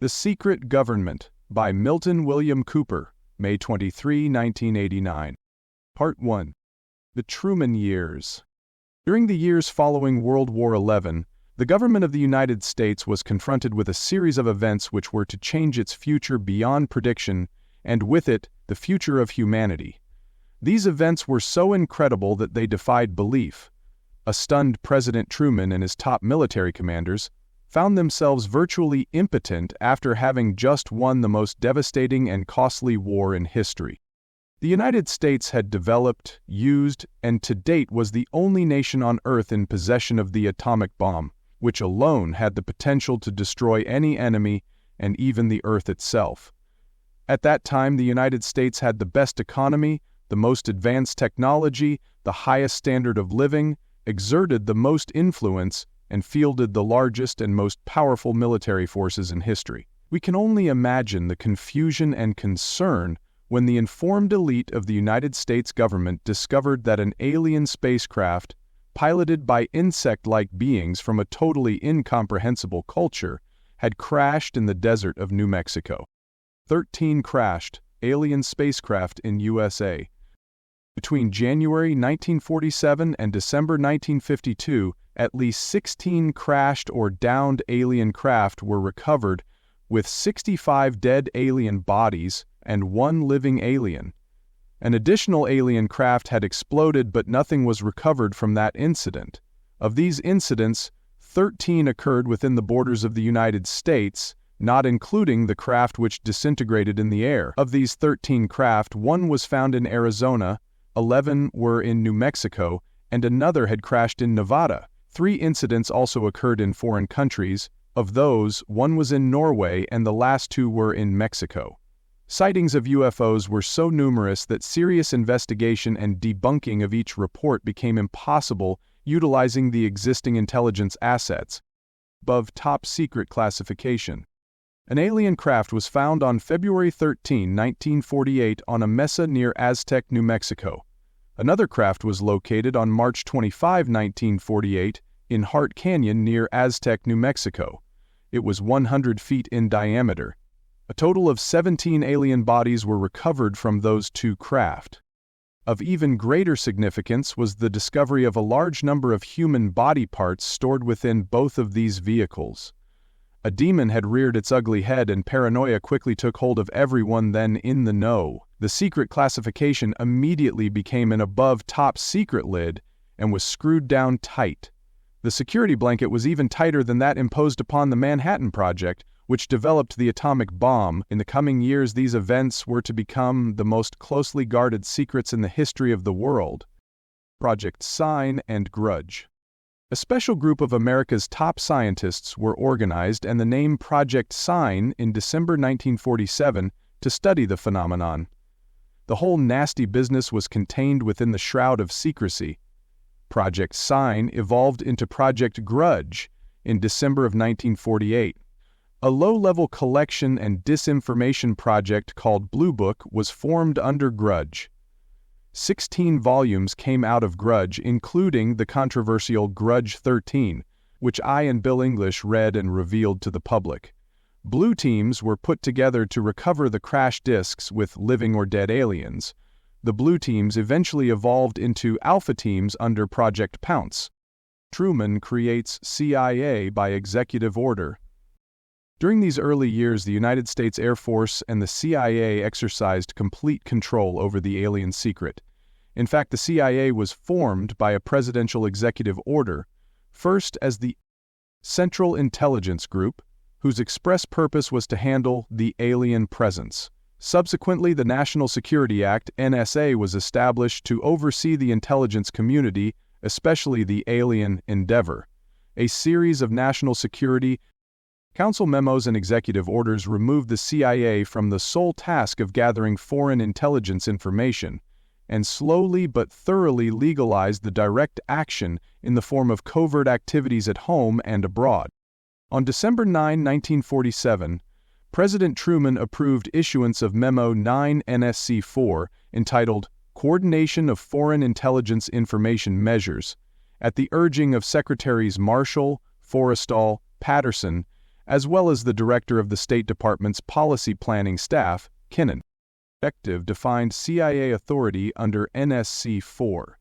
The Secret Government by Milton William Cooper, May 23, 1989. Part 1. The Truman Years. During the years following World War XI, the government of the United States was confronted with a series of events which were to change its future beyond prediction, and with it, the future of humanity. These events were so incredible that they defied belief. A stunned President Truman and his top military commanders found themselves virtually impotent after having just won the most devastating and costly war in history. The United States had developed, used, and to date was the only nation on Earth in possession of the atomic bomb, which alone had the potential to destroy any enemy and even the Earth itself. At that time, the United States had the best economy, the most advanced technology, the highest standard of living, exerted the most influence, and fielded the largest and most powerful military forces in history. We can only imagine the confusion and concern when the informed elite of the United States government discovered that an alien spacecraft, piloted by insect-like beings from a totally incomprehensible culture, had crashed in the desert of New Mexico. 13 crashed alien spacecraft in USA. Between January 1947 and December 1952, at least 16 crashed or downed alien craft were recovered, with 65 dead alien bodies and 1 living alien. An additional alien craft had exploded, but nothing was recovered from that incident. Of these incidents, 13 occurred within the borders of the United States, not including the craft which disintegrated in the air. Of these 13 craft, 1 was found in Arizona, 11 were in New Mexico, and another had crashed in Nevada. 3 incidents also occurred in foreign countries. Of those, 1 was in Norway and the last 2 were in Mexico. Sightings of UFOs were so numerous that serious investigation and debunking of each report became impossible utilizing the existing intelligence assets. Above top secret classification. An alien craft was found on February 13, 1948 on a mesa near Aztec, New Mexico. Another craft was located on March 25, 1948 in Hart Canyon near Aztec, New Mexico. It was 100 feet in diameter. A total of 17 alien bodies were recovered from those 2 craft. Of even greater significance was the discovery of a large number of human body parts stored within both of these vehicles. A demon had reared its ugly head, and paranoia quickly took hold of everyone then in the know. The secret classification immediately became an above top secret lid and was screwed down tight. The security blanket was even tighter than that imposed upon the Manhattan Project, which developed the atomic bomb. In the coming years, these events were to become the most closely guarded secrets in the history of the world. Project Sign and Grudge. A special group of America's top scientists were organized and the name Project Sign in December 1947 to study the phenomenon. The whole nasty business was contained within the shroud of secrecy. Project Sign evolved into Project Grudge in December of 1948. A low-level collection and disinformation project called Blue Book was formed under Grudge. 16 volumes came out of Grudge, including the controversial Grudge 13, which I and Bill English read and revealed to the public. Blue teams were put together to recover the crash discs with living or dead aliens. The blue teams eventually evolved into alpha teams under Project Pounce. Truman creates CIA by executive order. During these early years, the United States Air Force and the CIA exercised complete control over the alien secret. In fact, the CIA was formed by a presidential executive order, first as the Central Intelligence Group, whose express purpose was to handle the alien presence. Subsequently, the National Security Act, NSA, was established to oversee the intelligence community, especially the alien endeavor. A series of national security council memos and executive orders removed the CIA from the sole task of gathering foreign intelligence information, and slowly but thoroughly legalized the direct action in the form of covert activities at home and abroad. On December 9, 1947, President Truman approved issuance of Memo 9 NSC-4 entitled Coordination of Foreign Intelligence Information Measures, at the urging of Secretaries Marshall, Forrestal, Patterson, as well as the director of the State Department's Policy Planning Staff, Kinnan. Directive defined CIA authority under NSC 4.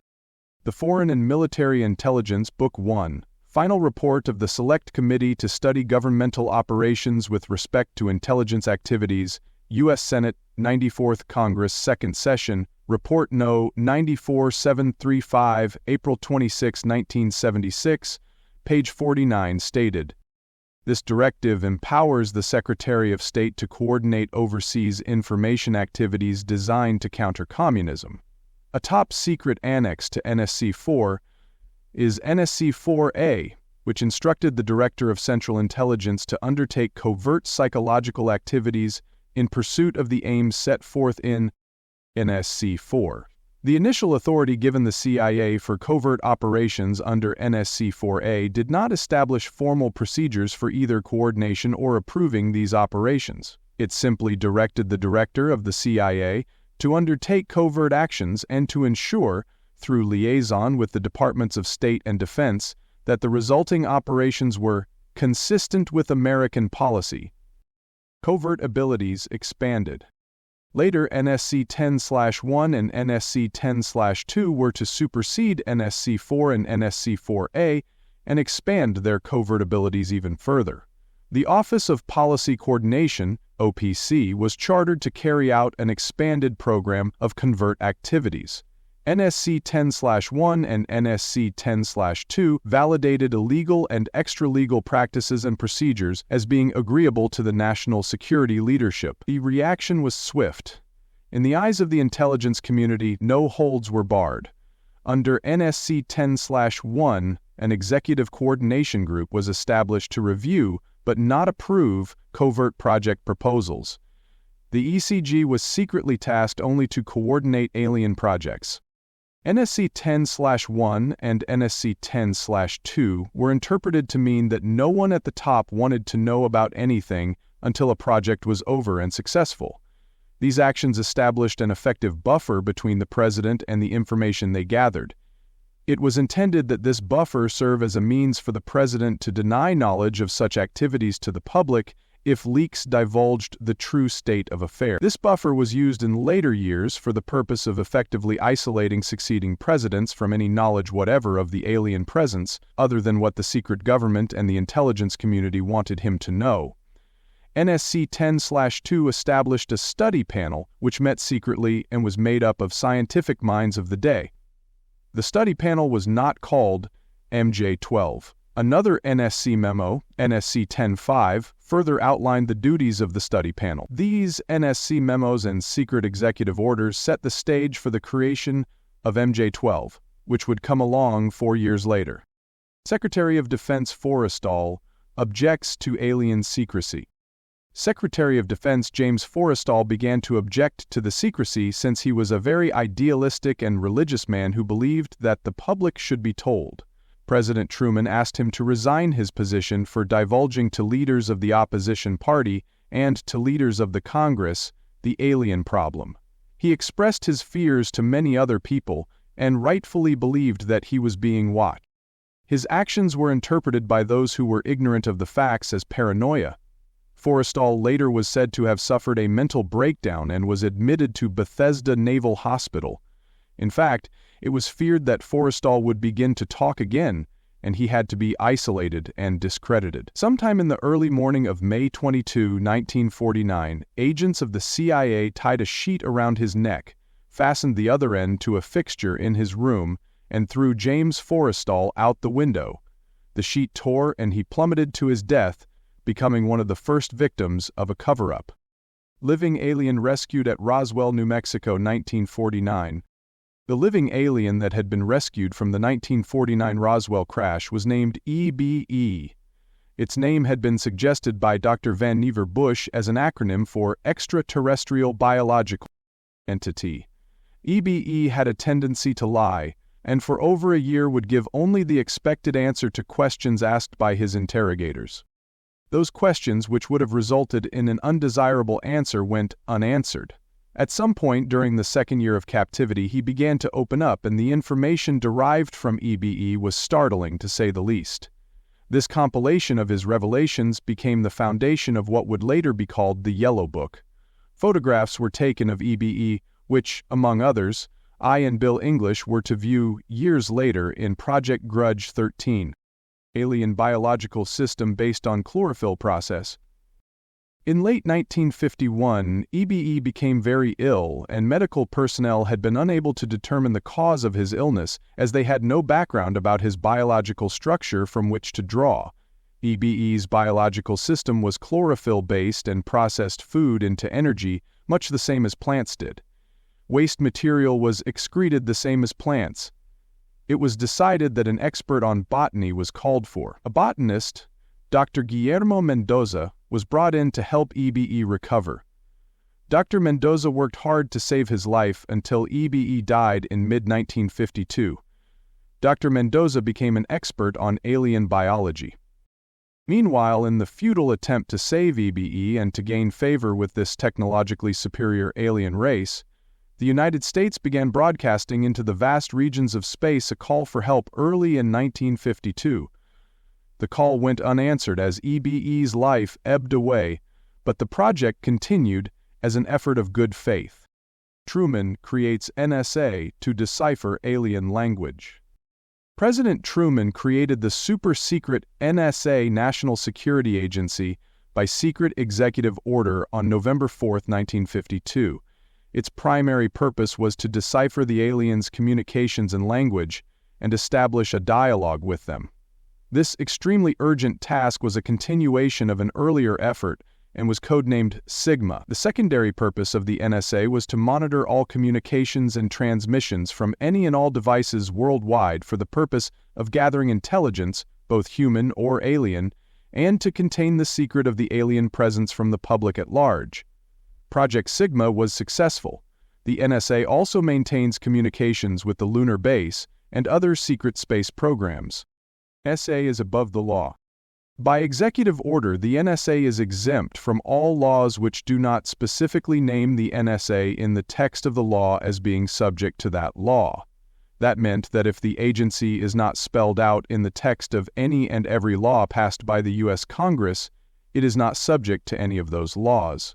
The Foreign and Military Intelligence, Book 1, Final Report of the Select Committee to Study Governmental Operations with Respect to Intelligence Activities, U.S. Senate, 94th Congress, 2nd Session, Report No. 94735, April 26, 1976, page 49 stated, "This directive empowers the Secretary of State to coordinate overseas information activities designed to counter communism." A top-secret annex to NSC-4 is NSC-4A, which instructed the Director of Central Intelligence to undertake covert psychological activities in pursuit of the aims set forth in NSC-4. The initial authority given the CIA for covert operations under NSC-4A did not establish formal procedures for either coordination or approving these operations. It simply directed the Director of the CIA to undertake covert actions and to ensure, through liaison with the Departments of State and Defense, that the resulting operations were consistent with American policy. Covert abilities expanded. Later, NSC-10/1 and NSC-10/2 were to supersede NSC-4 and NSC-4A and expand their covert abilities even further. The Office of Policy Coordination, OPC, was chartered to carry out an expanded program of covert activities. NSC-10/1 and NSC-10/2 validated illegal and extra-legal practices and procedures as being agreeable to the national security leadership. The reaction was swift. In the eyes of the intelligence community, no holds were barred. Under NSC-10/1, an executive coordination group was established to review but not approve covert project proposals. The ECG was secretly tasked only to coordinate alien projects. NSC-10/1 and NSC-10/2 were interpreted to mean that no one at the top wanted to know about anything until a project was over and successful. These actions established an effective buffer between the president and the information they gathered. It was intended that this buffer serve as a means for the president to deny knowledge of such activities to the public if leaks divulged the true state of affairs. This buffer was used in later years for the purpose of effectively isolating succeeding presidents from any knowledge whatever of the alien presence, other than what the secret government and the intelligence community wanted him to know. NSC-10/2 established a study panel which met secretly and was made up of scientific minds of the day. The study panel was not called MJ-12. Another NSC memo, NSC-10-5, further outlined the duties of the study panel. These NSC memos and secret executive orders set the stage for the creation of MJ-12, which would come along 4 years later. Secretary of Defense Forrestal objects to alien secrecy. Secretary of Defense James Forrestal began to object to the secrecy since he was a very idealistic and religious man who believed that the public should be told. President Truman asked him to resign his position for divulging to leaders of the opposition party and to leaders of the Congress the alien problem. He expressed his fears to many other people and rightfully believed that he was being watched. His actions were interpreted by those who were ignorant of the facts as paranoia. Forrestal later was said to have suffered a mental breakdown and was admitted to Bethesda Naval Hospital. In fact, it was feared that Forrestal would begin to talk again, and he had to be isolated and discredited. Sometime in the early morning of May 22, 1949, agents of the CIA tied a sheet around his neck, fastened the other end to a fixture in his room, and threw James Forrestal out the window. The sheet tore and he plummeted to his death, becoming one of the first victims of a cover-up. Living alien rescued at Roswell, New Mexico, 1949. The living alien that had been rescued from the 1949 Roswell crash was named EBE. Its name had been suggested by Dr. Vannevar Bush as an acronym for Extraterrestrial Biological Entity. EBE had a tendency to lie, and for over a year would give only the expected answer to questions asked by his interrogators. Those questions which would have resulted in an undesirable answer went unanswered. At some point during the second year of captivity, he began to open up, and the information derived from EBE was startling, to say the least. This compilation of his revelations became the foundation of what would later be called the Yellow Book. Photographs were taken of EBE, which, among others, I and Bill English were to view years later in Project Grudge 13, alien biological system based on chlorophyll process. In late 1951, EBE became very ill, and medical personnel had been unable to determine the cause of his illness, as they had no background about his biological structure from which to draw. EBE's biological system was chlorophyll-based and processed food into energy, much the same as plants did. Waste material was excreted the same as plants. It was decided that an expert on botany was called for. A botanist, Dr. Guillermo Mendoza, was brought in to help EBE recover. Dr. Mendoza worked hard to save his life until EBE died in mid-1952. Dr. Mendoza became an expert on alien biology. Meanwhile, in the futile attempt to save EBE and to gain favor with this technologically superior alien race, the United States began broadcasting into the vast regions of space a call for help early in 1952. The call went unanswered as EBE's life ebbed away, but the project continued as an effort of good faith. Truman creates NSA to decipher alien language. President Truman created the super-secret NSA National Security Agency by secret executive order on November 4, 1952. Its primary purpose was to decipher the aliens' communications and language and establish a dialogue with them. This extremely urgent task was a continuation of an earlier effort and was codenamed Sigma. The secondary purpose of the NSA was to monitor all communications and transmissions from any and all devices worldwide for the purpose of gathering intelligence, both human or alien, and to contain the secret of the alien presence from the public at large. Project Sigma was successful. The NSA also maintains communications with the lunar base and other secret space programs. NSA is above the law. By executive order, the NSA is exempt from all laws which do not specifically name the NSA in the text of the law as being subject to that law. That meant that if the agency is not spelled out in the text of any and every law passed by the U.S. Congress, it is not subject to any of those laws.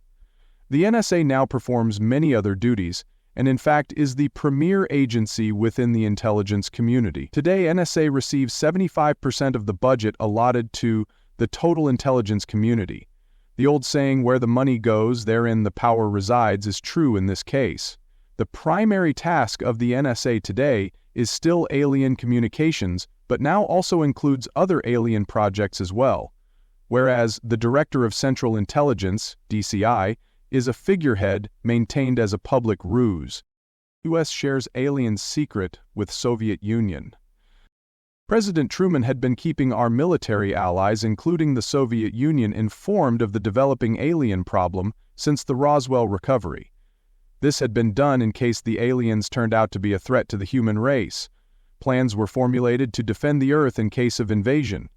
The NSA now performs many other duties, and in fact is the premier agency within the intelligence community. Today, NSA receives 75% of the budget allotted to the total intelligence community. The old saying, "where the money goes, therein the power resides," is true in this case. The primary task of the NSA today is still alien communications, but now also includes other alien projects as well. Whereas the Director of Central Intelligence, DCI, is a figurehead maintained as a public ruse. U.S. shares alien secret with Soviet Union. President Truman had been keeping our military allies, including the Soviet Union, informed of the developing alien problem since the Roswell recovery. This had been done in case the aliens turned out to be a threat to the human race. Plans were formulated to defend the Earth in case of invasion.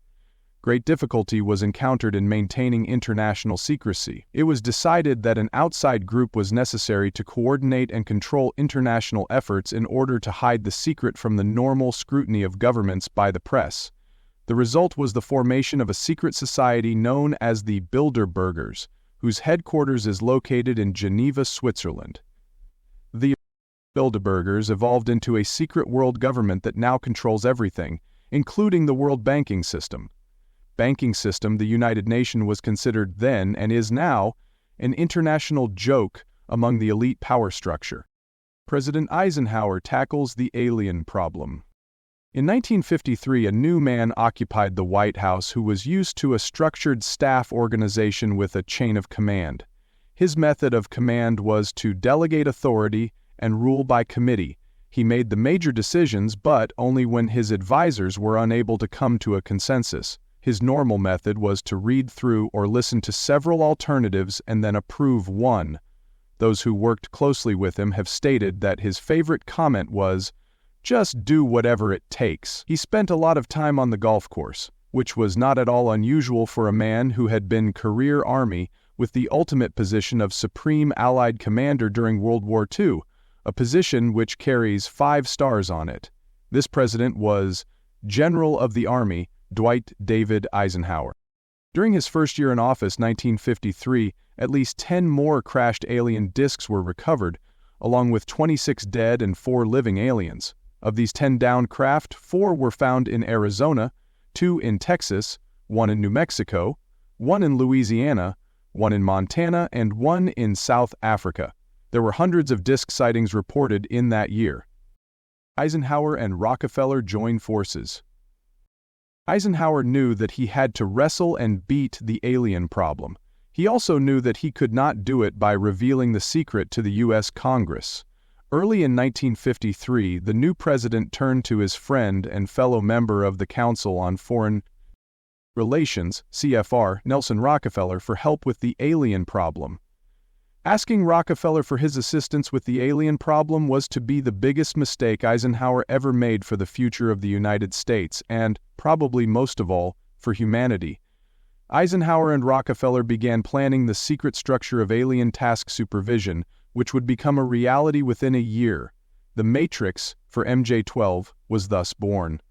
Great difficulty was encountered in maintaining international secrecy. It was decided that an outside group was necessary to coordinate and control international efforts in order to hide the secret from the normal scrutiny of governments by the press. The result was the formation of a secret society known as the Bilderbergers, whose headquarters is located in Geneva, Switzerland. The Bilderbergers evolved into a secret world government that now controls everything, including the world banking system. Banking system, the United Nations was considered then, and is now, an international joke among the elite power structure. President Eisenhower tackles the alien problem. In 1953, a new man occupied the White House who was used to a structured staff organization with a chain of command. His method of command was to delegate authority and rule by committee. He made the major decisions, but only when his advisors were unable to come to a consensus. His normal method was to read through or listen to several alternatives and then approve one. Those who worked closely with him have stated that his favorite comment was, "Just do whatever it takes." He spent a lot of time on the golf course, which was not at all unusual for a man who had been career Army with the ultimate position of Supreme Allied Commander during World War II, a position which carries 5 stars on it. This president was General of the Army, Dwight David Eisenhower. During his first year in office, 1953, at least 10 more crashed alien discs were recovered, along with 26 dead and 4 living aliens. Of these 10 downed craft, 4 were found in Arizona, 2 in Texas, 1 in New Mexico, 1 in Louisiana, 1 in Montana, and 1 in South Africa. There were hundreds of disc sightings reported in that year. Eisenhower and Rockefeller join forces. Eisenhower knew that he had to wrestle and beat the alien problem. He also knew that he could not do it by revealing the secret to the U.S. Congress. Early in 1953, the new president turned to his friend and fellow member of the Council on Foreign Relations, CFR, Nelson Rockefeller, for help with the alien problem. Asking Rockefeller for his assistance with the alien problem was to be the biggest mistake Eisenhower ever made for the future of the United States and, probably most of all, for humanity. Eisenhower and Rockefeller began planning the secret structure of alien task supervision, which would become a reality within a year. The Matrix, for MJ-12, was thus born.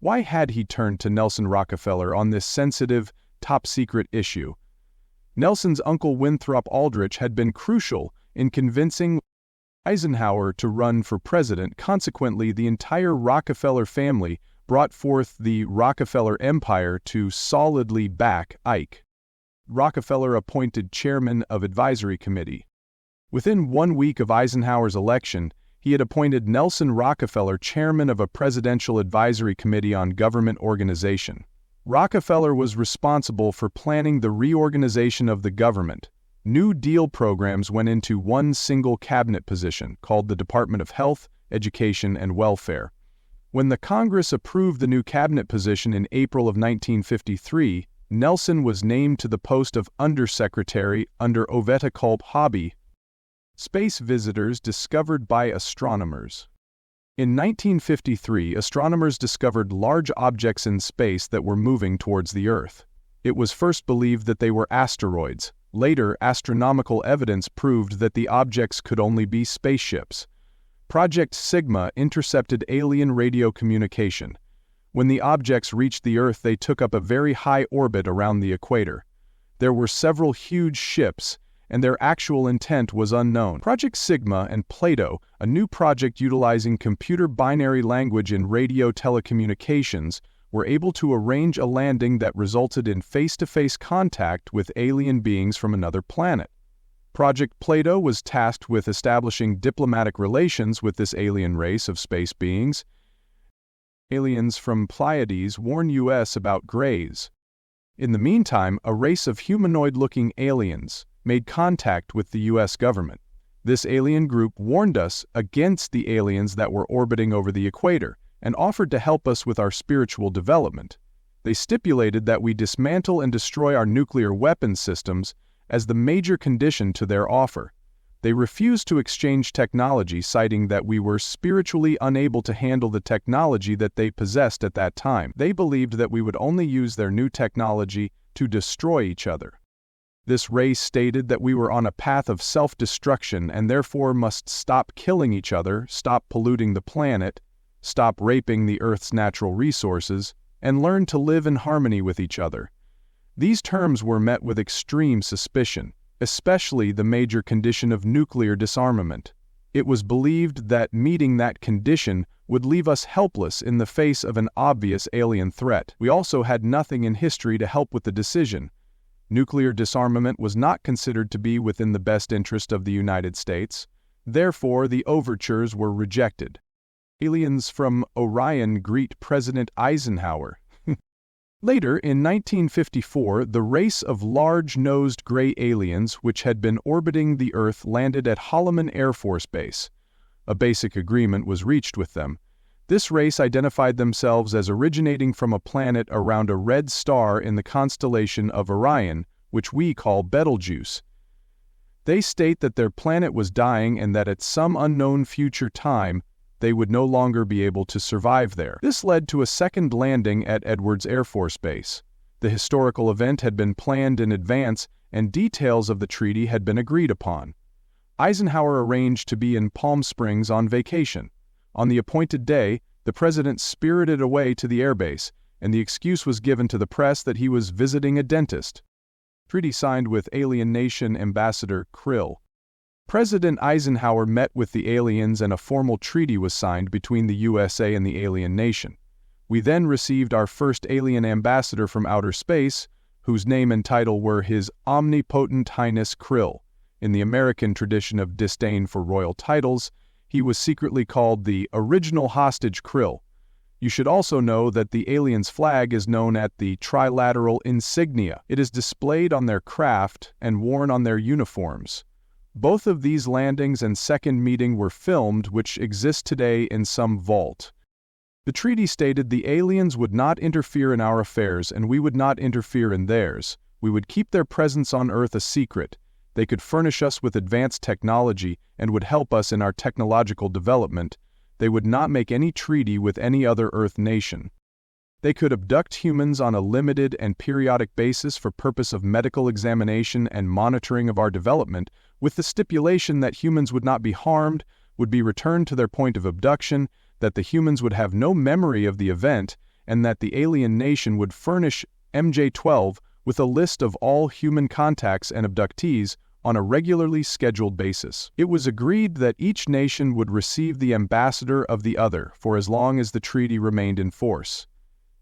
Why had he turned to Nelson Rockefeller on this sensitive, top-secret issue? Nelson's uncle Winthrop Aldrich had been crucial in convincing Eisenhower to run for president. Consequently, the entire Rockefeller family brought forth the Rockefeller empire to solidly back Ike. Rockefeller appointed chairman of advisory committee. Within 1 week of Eisenhower's election, he had appointed Nelson Rockefeller chairman of a presidential advisory committee on government organization. Rockefeller was responsible for planning the reorganization of the government. New Deal programs went into one single cabinet position, called the Department of Health, Education, and Welfare. When the Congress approved the new cabinet position in April of 1953, Nelson was named to the post of Undersecretary under Oveta Culp Hobby. Space visitors discovered by astronomers. In 1953, astronomers discovered large objects in space that were moving towards the Earth. It was first believed that they were asteroids. Later, astronomical evidence proved that the objects could only be spaceships. Project Sigma intercepted alien radio communication. When the objects reached the Earth, they took up a very high orbit around the equator. There were several huge ships, and their actual intent was unknown. Project Sigma and Plato, a new project utilizing computer binary language in radio telecommunications, were able to arrange a landing that resulted in face-to-face contact with alien beings from another planet. Project Plato was tasked with establishing diplomatic relations with this alien race of space beings. Aliens from Pleiades warn U.S. about Greys. In the meantime, a race of humanoid-looking aliens made contact with the U.S. government. This alien group warned us against the aliens that were orbiting over the equator and offered to help us with our spiritual development. They stipulated that we dismantle and destroy our nuclear weapons systems as the major condition to their offer. They refused to exchange technology, citing that we were spiritually unable to handle the technology that they possessed at that time. They believed that we would only use their new technology to destroy each other. This race stated that we were on a path of self-destruction and therefore must stop killing each other, stop polluting the planet, stop raping the Earth's natural resources, and learn to live in harmony with each other. These terms were met with extreme suspicion, especially the major condition of nuclear disarmament. It was believed that meeting that condition would leave us helpless in the face of an obvious alien threat. We also had nothing in history to help with the decision. Nuclear disarmament was not considered to be within the best interest of the United States. Therefore, the overtures were rejected. Aliens from Orion greet President Eisenhower. Later, in 1954, the race of large-nosed gray aliens which had been orbiting the Earth landed at Holloman Air Force Base. A basic agreement was reached with them. This race identified themselves as originating from a planet around a red star in the constellation of Orion, which we call Betelgeuse. They state that their planet was dying and that at some unknown future time, they would no longer be able to survive there. This led to a second landing at Edwards Air Force Base. The historical event had been planned in advance, and details of the treaty had been agreed upon. Eisenhower arranged to be in Palm Springs on vacation. On the appointed day, the president spirited away to the airbase and the excuse was given to the press that he was visiting a dentist. Treaty signed with alien nation ambassador Krill. President Eisenhower met with the aliens and a formal treaty was signed between the USA and the alien nation. We then received our first alien ambassador from outer space, whose name and title were His Omnipotent Highness Krill. In the American tradition of disdain for royal titles, he was secretly called the original hostage Krill. You should also know that the aliens' flag is known as the trilateral insignia. It is displayed on their craft and worn on their uniforms. Both of these landings and second meeting were filmed, which exist today in some vault. The treaty stated the aliens would not interfere in our affairs and we would not interfere in theirs. We would keep their presence on Earth a secret. They could furnish us with advanced technology and would help us in our technological development. They would not make any treaty with any other Earth nation. They could abduct humans on a limited and periodic basis for purpose of medical examination and monitoring of our development, with the stipulation that humans would not be harmed, would be returned to their point of abduction, that the humans would have no memory of the event, and that the alien nation would furnish MJ-12 with a list of all human contacts and abductees on a regularly scheduled basis. It was agreed that each nation would receive the ambassador of the other for as long as the treaty remained in force.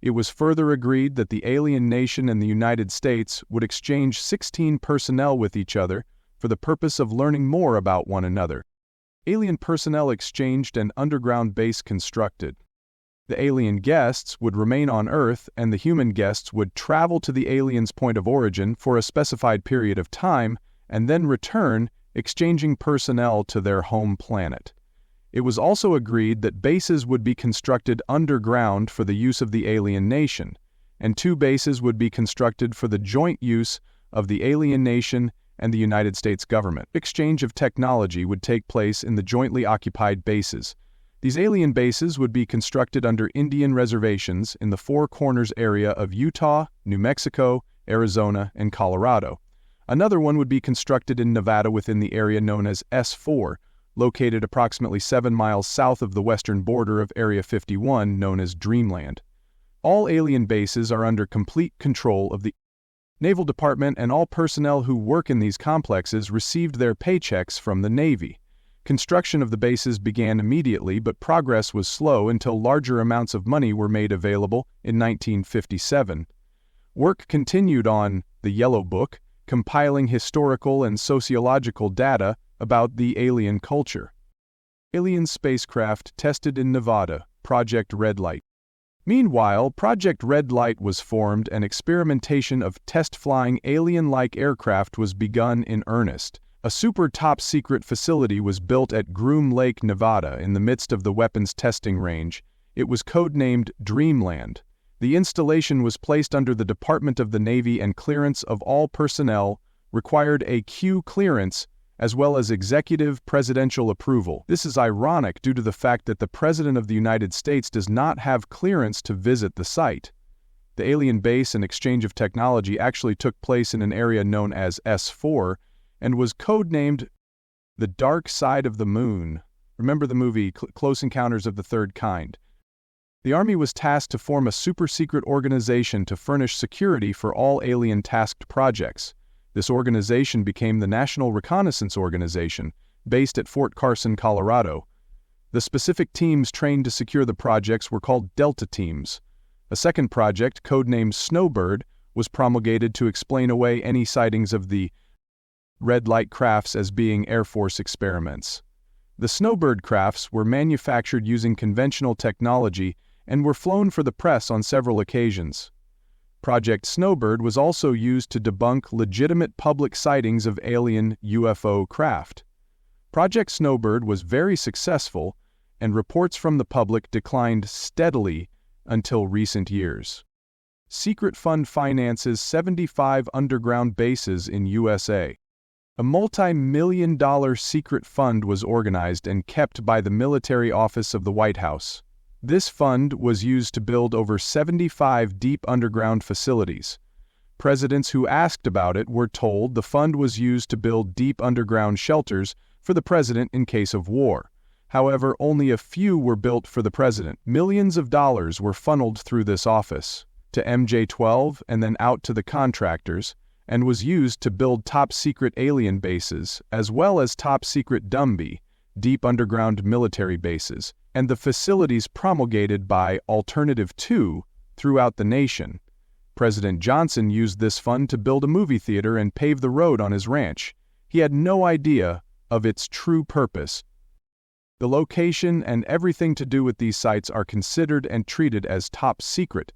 It was further agreed that the alien nation and the United States would exchange 16 personnel with each other for the purpose of learning more about one another. Alien personnel exchanged and underground base constructed. The alien guests would remain on Earth and the human guests would travel to the alien's point of origin for a specified period of time and then return, exchanging personnel to their home planet. It was also agreed that bases would be constructed underground for the use of the alien nation, and 2 bases would be constructed for the joint use of the alien nation and the United States government. Exchange of technology would take place in the jointly occupied bases. These alien bases would be constructed under Indian reservations in the Four Corners area of Utah, New Mexico, Arizona, and Colorado. Another one would be constructed in Nevada within the area known as S4, located approximately 7 miles south of the western border of Area 51, known as Dreamland. All alien bases are under complete control of the Naval Department, and all personnel who work in these complexes received their paychecks from the Navy. Construction of the bases began immediately, but progress was slow until larger amounts of money were made available in 1957. Work continued on the Yellow Book, compiling historical and sociological data about the alien culture. Alien spacecraft tested in Nevada, Project Red Light. Meanwhile, Project Red Light was formed and experimentation of test-flying alien-like aircraft was begun in earnest. A super top-secret facility was built at Groom Lake, Nevada, in the midst of the weapons testing range. It was codenamed Dreamland. The installation was placed under the Department of the Navy and clearance of all personnel required a Q clearance as well as executive presidential approval. This is ironic due to the fact that the President of the United States does not have clearance to visit the site. The alien base and exchange of technology actually took place in an area known as S4 and was codenamed the Dark Side of the Moon. Remember the movie Close Encounters of the Third Kind? The Army was tasked to form a super-secret organization to furnish security for all alien-tasked projects. This organization became the National Reconnaissance Organization, based at Fort Carson, Colorado. The specific teams trained to secure the projects were called Delta Teams. A second project, codenamed Snowbird, was promulgated to explain away any sightings of the red light crafts as being Air Force experiments. The Snowbird crafts were manufactured using conventional technology and were flown for the press on several occasions. Project Snowbird was also used to debunk legitimate public sightings of alien UFO craft. Project Snowbird was very successful, and reports from the public declined steadily until recent years. Secret fund finances 75 underground bases in USA. A multi-million-dollar secret fund was organized and kept by the military office of the White House. This fund was used to build over 75 deep underground facilities. Presidents who asked about it were told the fund was used to build deep underground shelters for the president in case of war. However, only a few were built for the president. Millions of dollars were funneled through this office. to MJ-12 and then out to the contractors, and was used to build top-secret alien bases, as well as top-secret DUMB, deep underground military bases, and the facilities promulgated by Alternative 2 throughout the nation. President Johnson used this fund to build a movie theater and pave the road on his ranch. He had no idea of its true purpose. The location and everything to do with these sites are considered and treated as top secret.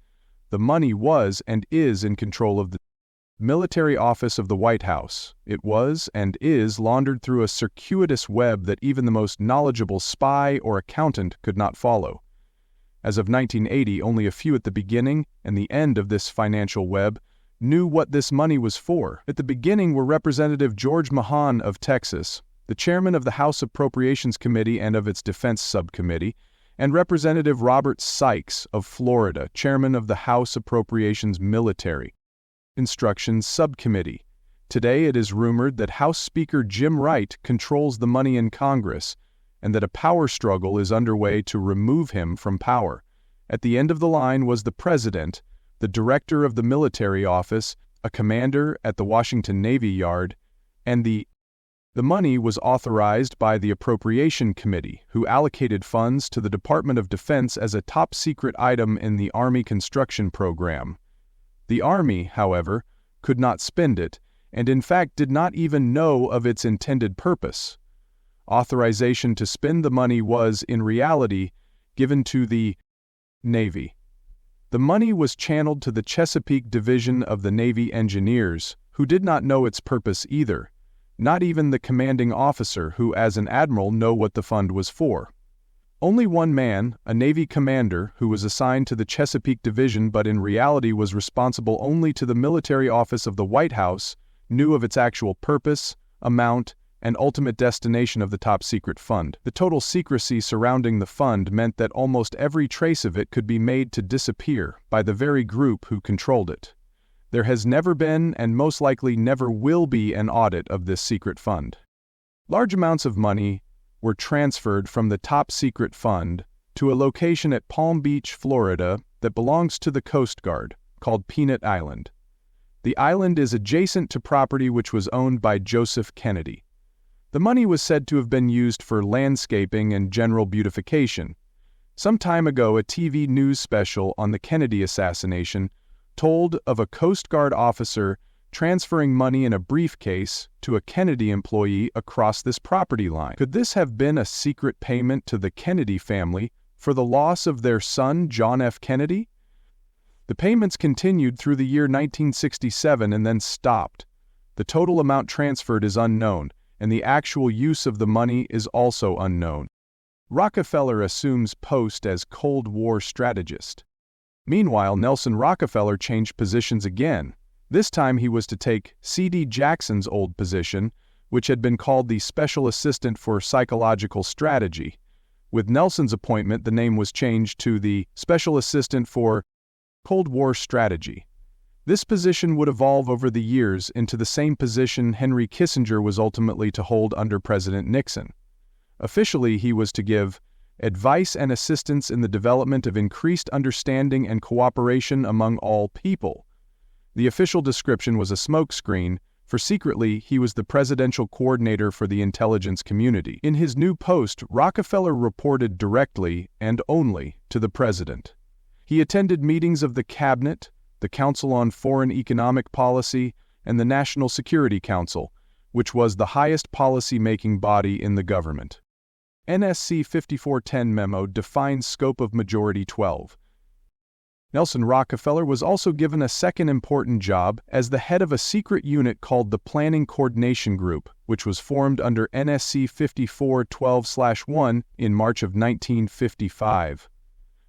The money was and is in control of the military office of the White House. It was and is laundered through a circuitous web that even the most knowledgeable spy or accountant could not follow. As of 1980, only a few at the beginning and the end of this financial web knew what this money was for. At the beginning were Representative George Mahan of Texas, the chairman of the House Appropriations Committee and of its Defense Subcommittee, and Representative Robert Sykes of Florida, chairman of the House Appropriations Military Instructions Subcommittee. Today it is rumored that House Speaker Jim Wright controls the money in Congress, and that a power struggle is underway to remove him from power. At the end of the line was the President, the Director of the Military Office, a commander at the Washington Navy Yard, and the money was authorized by the Appropriation Committee, who allocated funds to the Department of Defense as a top-secret item in the Army construction program. The Army, however, could not spend it, and in fact did not even know of its intended purpose. Authorization to spend the money was, in reality, given to the Navy. The money was channeled to the Chesapeake Division of the Navy Engineers, who did not know its purpose either. Not even the commanding officer, who as an admiral knew what the fund was for. Only one man, a Navy commander, who was assigned to the Chesapeake Division but in reality was responsible only to the military office of the White House, knew of its actual purpose, amount, and ultimate destination of the top-secret fund. The total secrecy surrounding the fund meant that almost every trace of it could be made to disappear by the very group who controlled it. There has never been and most likely never will be an audit of this secret fund. Large amounts of money were transferred from the top-secret fund to a location at Palm Beach, Florida that belongs to the Coast Guard, called Peanut Island. The island is adjacent to property which was owned by Joseph Kennedy. The money was said to have been used for landscaping and general beautification. Some time ago, a TV news special on the Kennedy assassination told of a Coast Guard officer transferring money in a briefcase to a Kennedy employee across this property line. Could this have been a secret payment to the Kennedy family for the loss of their son, John F. Kennedy? The payments continued through the year 1967 and then stopped. The total amount transferred is unknown, and the actual use of the money is also unknown. Rockefeller assumes post as Cold War strategist. Meanwhile, Nelson Rockefeller changed positions again. This time he was to take C.D. Jackson's old position, which had been called the Special Assistant for Psychological Strategy. With Nelson's appointment, the name was changed to the Special Assistant for Cold War Strategy. This position would evolve over the years into the same position Henry Kissinger was ultimately to hold under President Nixon. Officially, he was to give advice and assistance in the development of increased understanding and cooperation among all people. The official description was a smokescreen, for secretly he was the presidential coordinator for the intelligence community. In his new post, Rockefeller reported directly and only to the president. He attended meetings of the Cabinet, the Council on Foreign Economic Policy, and the National Security Council, which was the highest policy-making body in the government. NSC 5410 memo defines scope of Majority 12. Nelson Rockefeller was also given a second important job as the head of a secret unit called the Planning Coordination Group, which was formed under NSC 5412/1 in March of 1955.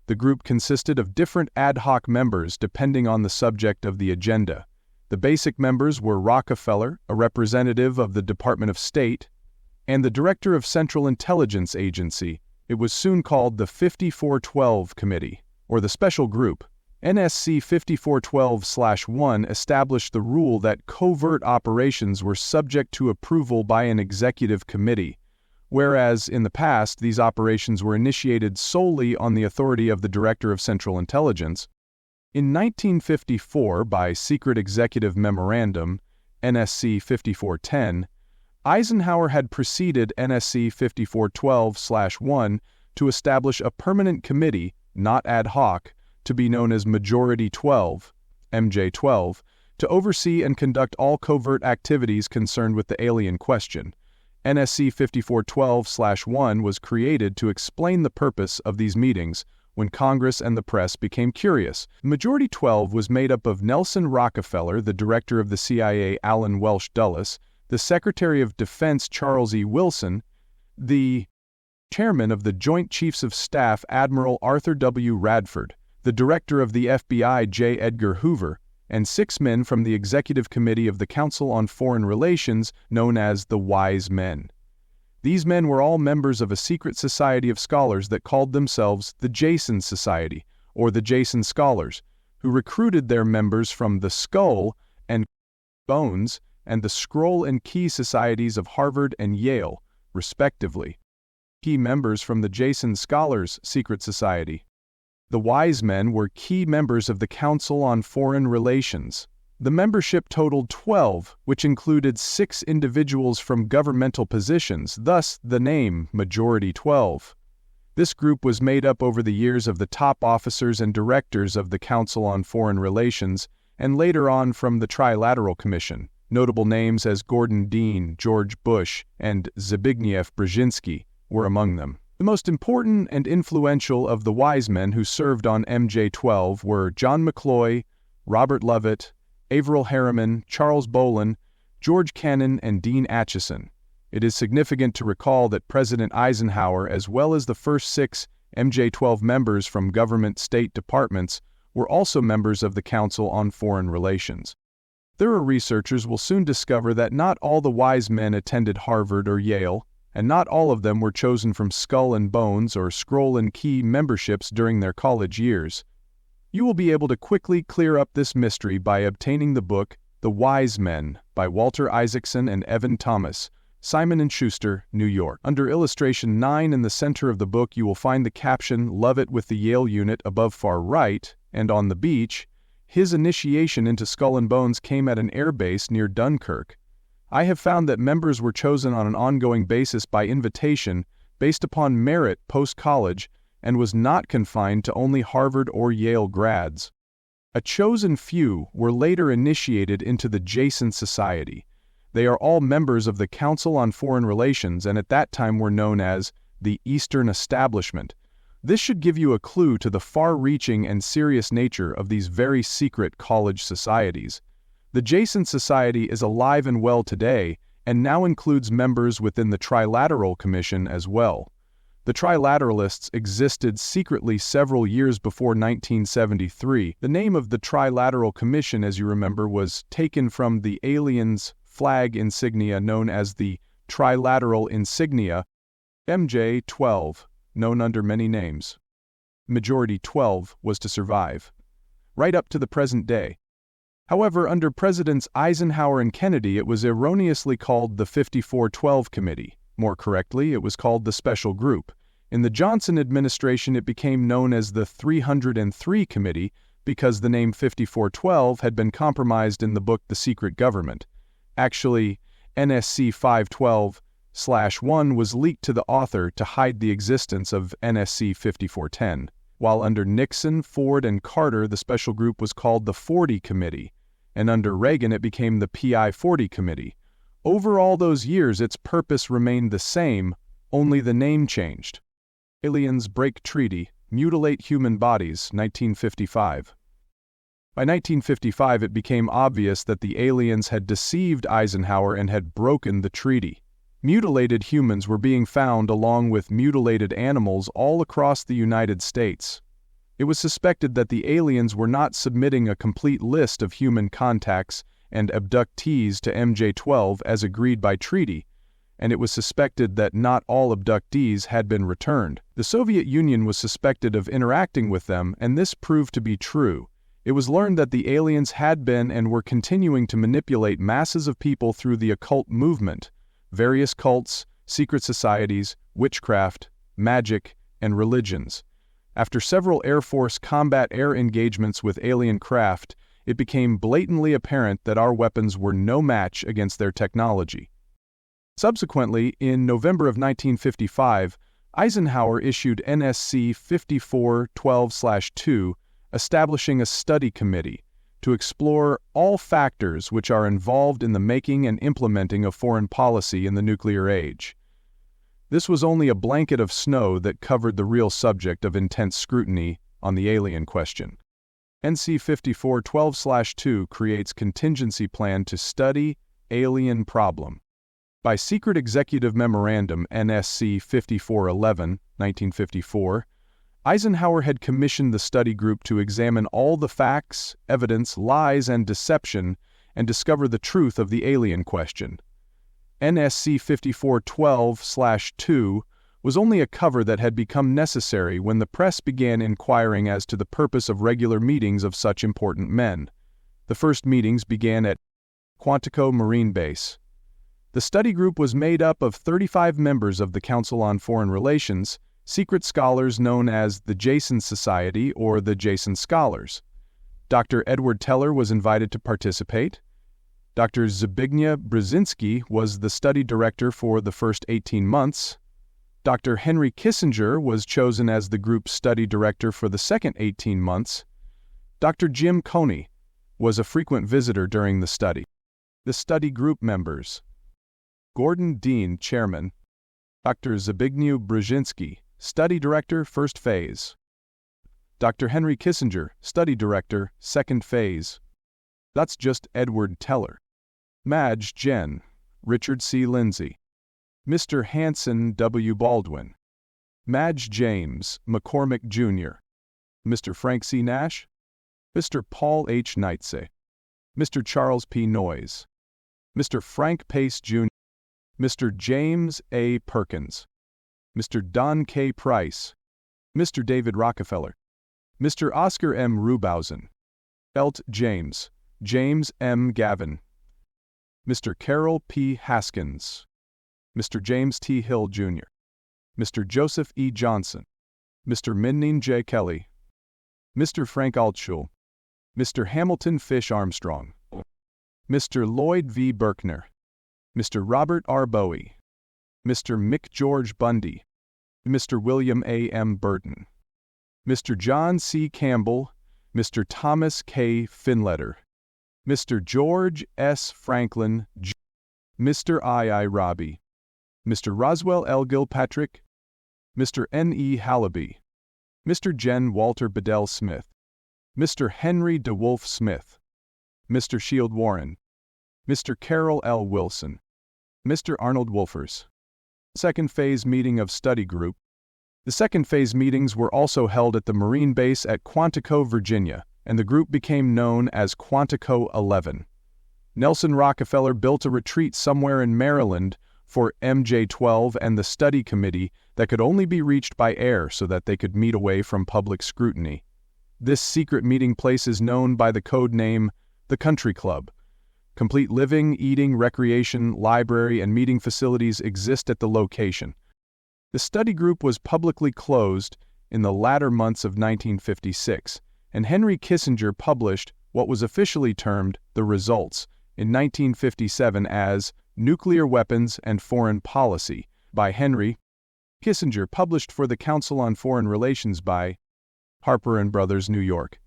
The group consisted of different ad hoc members depending on the subject of the agenda. The basic members were Rockefeller, a representative of the Department of State, and the Director of Central Intelligence Agency. It was soon called the 5412 Committee, or the Special Group. NSC 5412/1 established the rule that covert operations were subject to approval by an executive committee, whereas in the past these operations were initiated solely on the authority of the Director of Central Intelligence. In 1954, by Secret Executive Memorandum, NSC 5410, Eisenhower had preceded NSC 5412/1 to establish a permanent committee, not ad hoc, to be known as Majority 12, MJ12, to oversee and conduct all covert activities concerned with the alien question. NSC 5412/1 was created to explain the purpose of these meetings when Congress and the press became curious. Majority 12 was made up of Nelson Rockefeller, the director of the CIA Allen Welsh Dulles, the Secretary of Defense Charles E. Wilson, the chairman of the Joint Chiefs of Staff Admiral Arthur W. Radford, the director of the FBI J. Edgar Hoover, and 6 men from the Executive Committee of the Council on Foreign Relations, known as the Wise Men. These men were all members of a secret society of scholars that called themselves the Jason Society, or the Jason Scholars, who recruited their members from the Skull and Bones and the Scroll and Key Societies of Harvard and Yale, respectively. Key members from the Jason Scholars Secret Society. The Wise Men were key members of the Council on Foreign Relations. The membership totaled 12, which included 6 individuals from governmental positions, thus the name Majority 12. This group was made up over the years of the top officers and directors of the Council on Foreign Relations, and later on from the Trilateral Commission. Notable names as Gordon Dean, George Bush, and Zbigniew Brzezinski were among them. The most important and influential of the wise men who served on MJ12 were John McCloy, Robert Lovett, Averell Harriman, Charles Bolin, George Kennan, and Dean Acheson. It is significant to recall that President Eisenhower, as well as the first 6 MJ12 members from government state departments, were also members of the Council on Foreign Relations. Thorough researchers will soon discover that not all the wise men attended Harvard or Yale, and not all of them were chosen from Skull and Bones or Scroll and Key memberships during their college years. You will be able to quickly clear up this mystery by obtaining the book The Wise Men by Walter Isaacson and Evan Thomas, Simon & Schuster, New York. Under illustration 9 in the center of the book you will find the caption "Lovett with the Yale unit" above far right, and on the beach, "His initiation into Skull and Bones came at an air base near Dunkirk. I have found that members were chosen on an ongoing basis by invitation, based upon merit post-college, and was not confined to only Harvard or Yale grads. A chosen few were later initiated into the Jason Society. They are all members of the Council on Foreign Relations and at that time were known as the Eastern Establishment. This should give you a clue to the far-reaching and serious nature of these very secret college societies. The Jason Society is alive and well today, and now includes members within the Trilateral Commission as well. The Trilateralists existed secretly several years before 1973. The name of the Trilateral Commission, as you remember, was taken from the aliens' flag insignia known as the Trilateral Insignia, MJ12, known under many names. Majority 12 was to survive, right up to the present day. However, under Presidents Eisenhower and Kennedy, it was erroneously called the 5412 Committee. More correctly, it was called the Special Group. In the Johnson administration, it became known as the 303 Committee because the name 5412 had been compromised in the book The Secret Government. Actually, NSC 512/1 was leaked to the author to hide the existence of NSC 5410. While under Nixon, Ford, and Carter, the special group was called the 40 Committee, and under Reagan it became the PI 40 Committee. Over all those years, its purpose remained the same, only the name changed. Aliens break treaty, mutilate human bodies, 1955. By 1955, it became obvious that the aliens had deceived Eisenhower and had broken the treaty. Mutilated humans were being found along with mutilated animals all across the United States. It was suspected that the aliens were not submitting a complete list of human contacts and abductees to MJ12 as agreed by treaty, and it was suspected that not all abductees had been returned. The Soviet Union was suspected of interacting with them, and this proved to be true. It was learned that the aliens had been and were continuing to manipulate masses of people through the occult movement, various cults, secret societies, witchcraft, magic, and religions. After several Air Force combat air engagements with alien craft, it became blatantly apparent that our weapons were no match against their technology. Subsequently, in November of 1955, Eisenhower issued NSC 5412/2, establishing a study committee to explore all factors which are involved in the making and implementing of foreign policy in the nuclear age. This was only a blanket of snow that covered the real subject of intense scrutiny on the alien question. NC 5412/2 creates contingency plan to study alien problem. By Secret Executive Memorandum NSC 5411, 1954, Eisenhower had commissioned the study group to examine all the facts, evidence, lies, and deception and discover the truth of the alien question. NSC 5412/2 was only a cover that had become necessary when the press began inquiring as to the purpose of regular meetings of such important men. The first meetings began at Quantico Marine Base. The study group was made up of 35 members of the Council on Foreign Relations, secret scholars known as the Jason Society or the Jason Scholars. Dr. Edward Teller was invited to participate. Dr. Zbigniew Brzezinski was the study director for the first 18 months. Dr. Henry Kissinger was chosen as the group's study director for the second 18 months. Dr. Jim Coney was a frequent visitor during the study. The study group members: Gordon Dean, chairman; Dr. Zbigniew Brzezinski, study director, first phase; Dr. Henry Kissinger, study director, second phase. That's just Edward Teller. Madge Jen, Richard C. Lindsay, Mr. Hanson W. Baldwin, Madge James McCormick Jr., Mr. Frank C. Nash, Mr. Paul H. Neitze, Mr. Charles P. Noyes, Mr. Frank Pace Jr., Mr. James A. Perkins, Mr. Don K. Price, Mr. David Rockefeller, Mr. Oscar M. Rubausen, Elt James, James M. Gavin, Mr. Carroll P. Haskins, Mr. James T. Hill Jr., Mr. Joseph E. Johnson, Mr. Minning J. Kelly, Mr. Frank Altschul, Mr. Hamilton Fish Armstrong, Mr. Lloyd V. Berkner, Mr. Robert R. Bowie, Mr. Mick George Bundy, Mr. William A. M. Burton, Mr. John C. Campbell, Mr. Thomas K. Finletter, Mr. George S. Franklin, Mr. I. Robbie, Mr. Roswell L. Gilpatrick, Mr. N. E. Hallaby, Mr. Jen Walter Bedell Smith, Mr. Henry DeWolf Smith, Mr. Shield Warren, Mr. Carroll L. Wilson, Mr. Arnold Wolfers. Second phase meeting of study group. The second phase meetings were also held at the Marine base at Quantico, Virginia, and the group became known as Quantico 11. Nelson Rockefeller built a retreat somewhere in Maryland for MJ-12 and the study committee that could only be reached by air so that they could meet away from public scrutiny. This secret meeting place is known by the code name the Country Club. Complete living, eating, recreation, library, and meeting facilities exist at the location. The study group was publicly closed in the latter months of 1956, and Henry Kissinger published what was officially termed the results in 1957 as Nuclear Weapons and Foreign Policy by Henry Kissinger, published for the Council on Foreign Relations by Harper & Brothers, New York.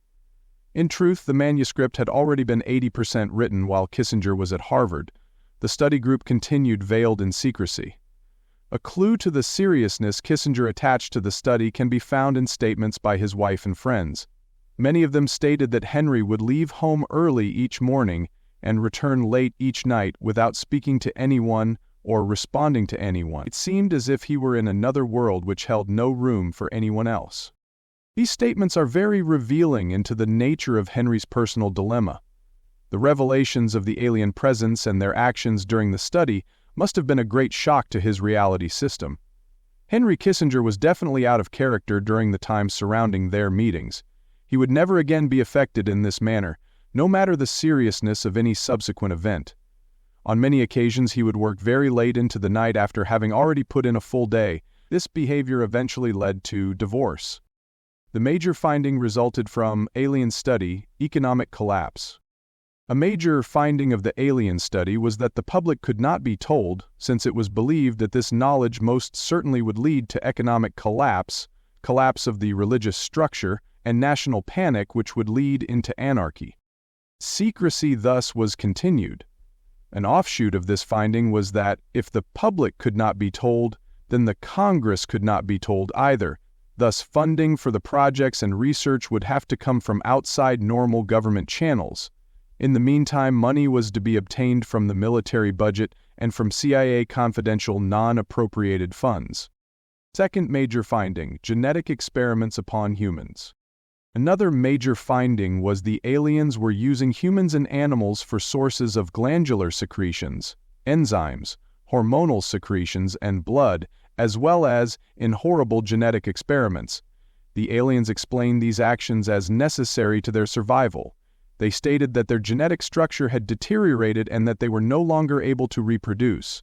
In truth, the manuscript had already been 80% written while Kissinger was at Harvard. The study group continued veiled in secrecy. A clue to the seriousness Kissinger attached to the study can be found in statements by his wife and friends. Many of them stated that Henry would leave home early each morning and return late each night without speaking to anyone or responding to anyone. It seemed as if he were in another world which held no room for anyone else. These statements are very revealing into the nature of Henry's personal dilemma. The revelations of the alien presence and their actions during the study must have been a great shock to his reality system. Henry Kissinger was definitely out of character during the time surrounding their meetings. He would never again be affected in this manner, no matter the seriousness of any subsequent event. On many occasions he would work very late into the night after having already put in a full day. This behavior eventually led to divorce. The major finding resulted from alien study, economic collapse. A major finding of the alien study was that the public could not be told, since it was believed that this knowledge most certainly would lead to economic collapse, collapse of the religious structure, and national panic which would lead into anarchy. Secrecy thus was continued. An offshoot of this finding was that if the public could not be told, then the Congress could not be told either. Thus, funding for the projects and research would have to come from outside normal government channels. In the meantime, money was to be obtained from the military budget and from CIA confidential non-appropriated funds. Second major finding, genetic experiments upon humans. Another major finding was the aliens were using humans and animals for sources of glandular secretions, enzymes, hormonal secretions, and blood, as well as in horrible genetic experiments. The aliens explained these actions as necessary to their survival. They stated that their genetic structure had deteriorated and that they were no longer able to reproduce.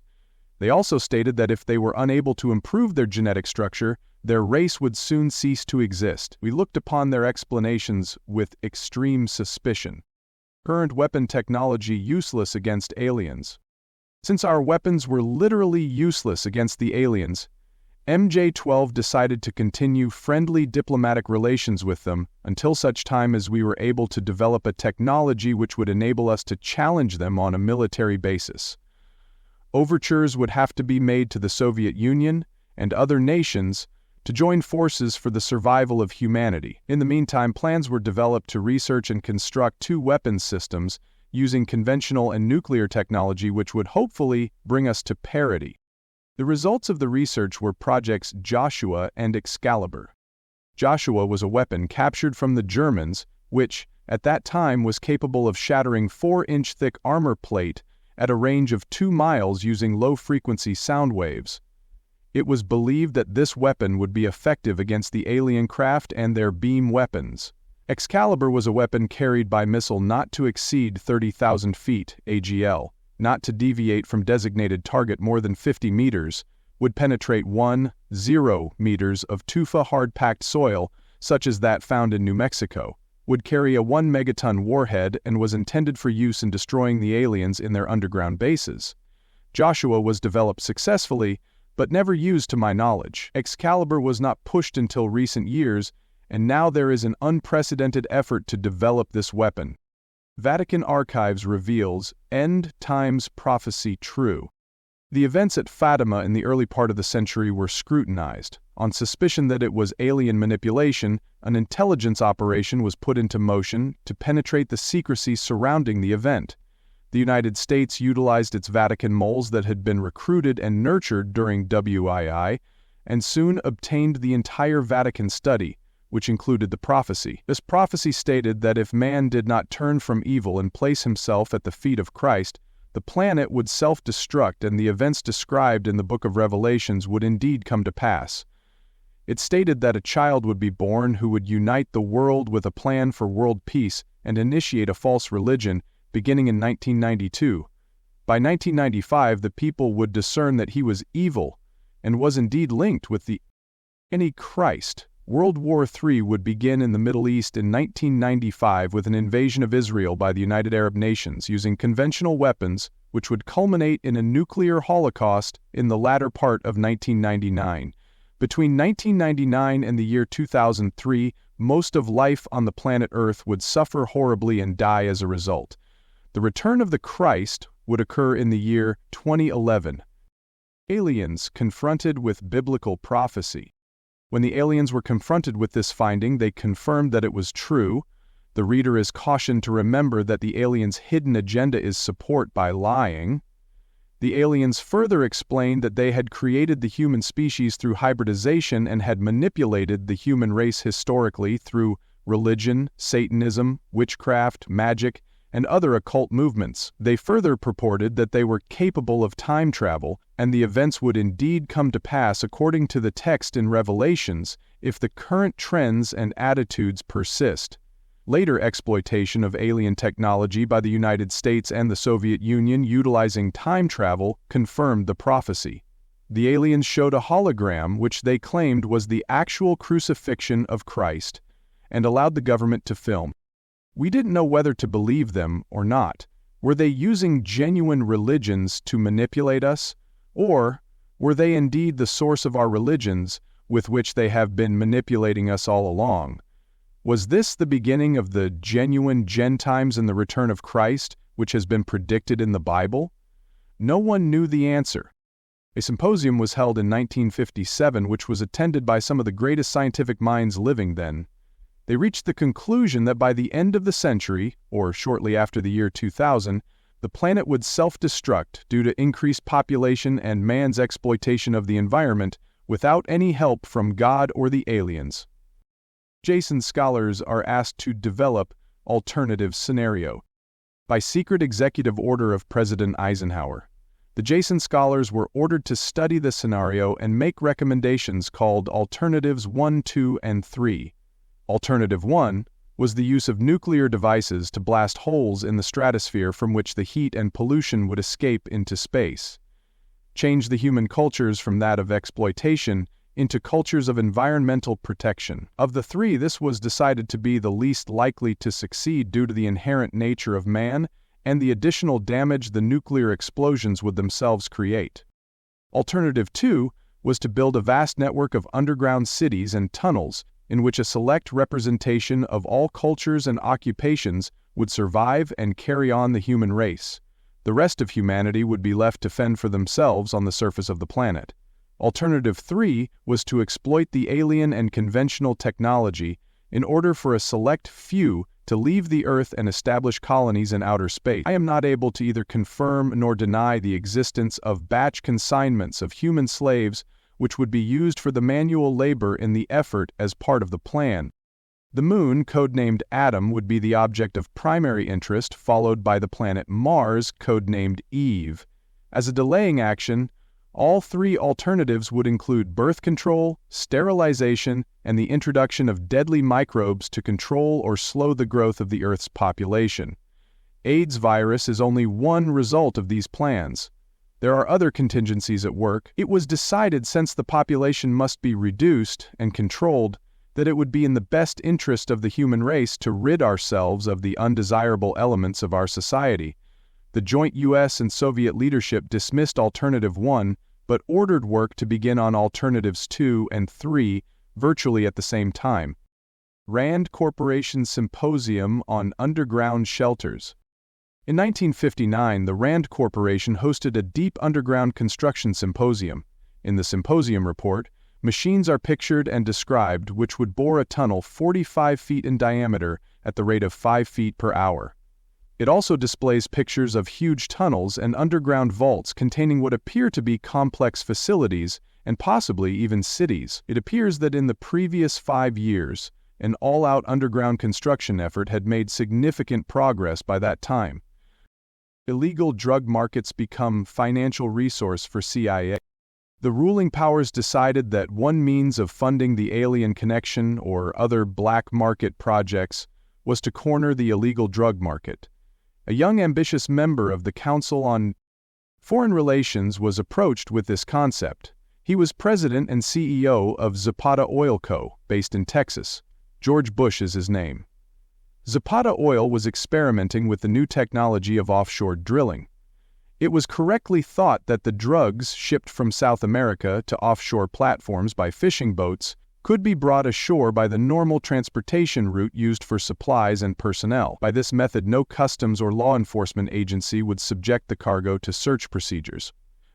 They also stated that if they were unable to improve their genetic structure, their race would soon cease to exist. We looked upon their explanations with extreme suspicion. Current weapon technology useless against aliens. Since our weapons were literally useless against the aliens, MJ-12 decided to continue friendly diplomatic relations with them until such time as we were able to develop a technology which would enable us to challenge them on a military basis. Overtures would have to be made to the Soviet Union and other nations to join forces for the survival of humanity. In the meantime, plans were developed to research and construct two weapons systems using conventional and nuclear technology which would hopefully bring us to parity. The results of the research were projects Joshua and Excalibur. Joshua was a weapon captured from the Germans, which, at that time, was capable of shattering 4-inch thick armor plate at a range of 2 miles using low-frequency sound waves. It was believed that this weapon would be effective against the alien craft and their beam weapons. Excalibur was a weapon carried by missile not to exceed 30,000 feet, AGL, not to deviate from designated target more than 50 meters, would penetrate 10 meters of tufa hard-packed soil, such as that found in New Mexico, would carry a 1 megaton warhead and was intended for use in destroying the aliens in their underground bases. Joshua was developed successfully, but never used to my knowledge. Excalibur was not pushed until recent years, and now there is an unprecedented effort to develop this weapon. Vatican Archives reveals End Times Prophecy true. The events at Fatima in the early part of the century were scrutinized. On suspicion that it was alien manipulation, an intelligence operation was put into motion to penetrate the secrecy surrounding the event. The United States utilized its Vatican moles that had been recruited and nurtured during WII, and soon obtained the entire Vatican study, which included the prophecy. This prophecy stated that if man did not turn from evil and place himself at the feet of Christ, the planet would self-destruct and the events described in the book of Revelations would indeed come to pass. It stated that a child would be born who would unite the world with a plan for world peace and initiate a false religion, beginning in 1992. By 1995, the people would discern that he was evil and was indeed linked with the Antichrist. World War III would begin in the Middle East in 1995 with an invasion of Israel by the United Arab Nations using conventional weapons, which would culminate in a nuclear holocaust in the latter part of 1999. Between 1999 and the year 2003, most of life on the planet Earth would suffer horribly and die as a result. The return of the Christ would occur in the year 2011. Aliens confronted with biblical prophecy. When the aliens were confronted with this finding, they confirmed that it was true. The reader is cautioned to remember that the aliens' hidden agenda is support by lying. The aliens further explained that they had created the human species through hybridization and had manipulated the human race historically through religion, Satanism, witchcraft, magic, and other occult movements. They further purported that they were capable of time travel, and the events would indeed come to pass according to the text in Revelations if the current trends and attitudes persist. Later exploitation of alien technology by the United States and the Soviet Union utilizing time travel confirmed the prophecy. The aliens showed a hologram which they claimed was the actual crucifixion of Christ and allowed the government to film. We didn't know whether to believe them or not. Were they using genuine religions to manipulate us? Or were they indeed the source of our religions with which they have been manipulating us all along? Was this the beginning of the genuine end times and the return of Christ, which has been predicted in the Bible? No one knew the answer. A symposium was held in 1957 which was attended by some of the greatest scientific minds living then. They reached the conclusion that by the end of the century, or shortly after the year 2000, the planet would self-destruct due to increased population and man's exploitation of the environment without any help from God or the aliens. Jason scholars are asked to develop alternative scenario. By secret executive order of President Eisenhower, the Jason scholars were ordered to study the scenario and make recommendations called Alternatives 1, 2, and 3. Alternative 1 was the use of nuclear devices to blast holes in the stratosphere from which the heat and pollution would escape into space. Change the human cultures from that of exploitation into cultures of environmental protection. Of the three, this was decided to be the least likely to succeed due to the inherent nature of man and the additional damage the nuclear explosions would themselves create. Alternative 2 was to build a vast network of underground cities and tunnels in which a select representation of all cultures and occupations would survive and carry on the human race. The rest of humanity would be left to fend for themselves on the surface of the planet. Alternative 3 was to exploit the alien and conventional technology in order for a select few to leave the Earth and establish colonies in outer space. I am not able to either confirm nor deny the existence of batch consignments of human slaves which would be used for the manual labor in the effort as part of the plan. The Moon, codenamed Adam, would be the object of primary interest, followed by the planet Mars, codenamed Eve. As a delaying action, all three alternatives would include birth control, sterilization, and the introduction of deadly microbes to control or slow the growth of the Earth's population. AIDS virus is only one result of these plans. There are other contingencies at work. It was decided, since the population must be reduced and controlled, that it would be in the best interest of the human race to rid ourselves of the undesirable elements of our society. The joint U.S. and Soviet leadership dismissed Alternative 1, but ordered work to begin on Alternatives 2 and 3 virtually at the same time. Rand Corporation Symposium on Underground Shelters. In 1959, the Rand Corporation hosted a deep underground construction symposium. In the symposium report, machines are pictured and described which would bore a tunnel 45 feet in diameter at the rate of 5 feet per hour. It also displays pictures of huge tunnels and underground vaults containing what appear to be complex facilities and possibly even cities. It appears that in the previous 5 years, an all-out underground construction effort had made significant progress by that time. Illegal drug markets become financial resource for CIA. The ruling powers decided that one means of funding the alien connection or other black market projects was to corner the illegal drug market. A young ambitious member of the Council on Foreign Relations was approached with this concept. He was president and CEO of Zapata Oil Co., based in Texas. George Bush is his name. Zapata Oil was experimenting with the new technology of offshore drilling. It was correctly thought that the drugs shipped from South America to offshore platforms by fishing boats could be brought ashore by the normal transportation route used for supplies and personnel. By this method, no customs or law enforcement agency would subject the cargo to search procedures.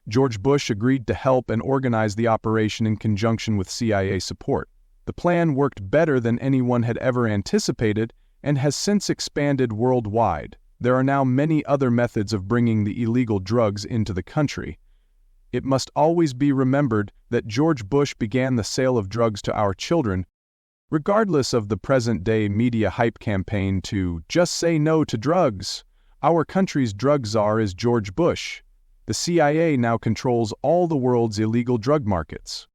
George Bush agreed to help and organize the operation in conjunction with CIA support. The plan worked better than anyone had ever anticipated and has since expanded worldwide. There are now many other methods of bringing the illegal drugs into the country. It must always be remembered that George Bush began the sale of drugs to our children, regardless of the present-day media hype campaign to just say no to drugs. Our country's drug czar is George Bush. The CIA now controls all the world's illegal drug markets.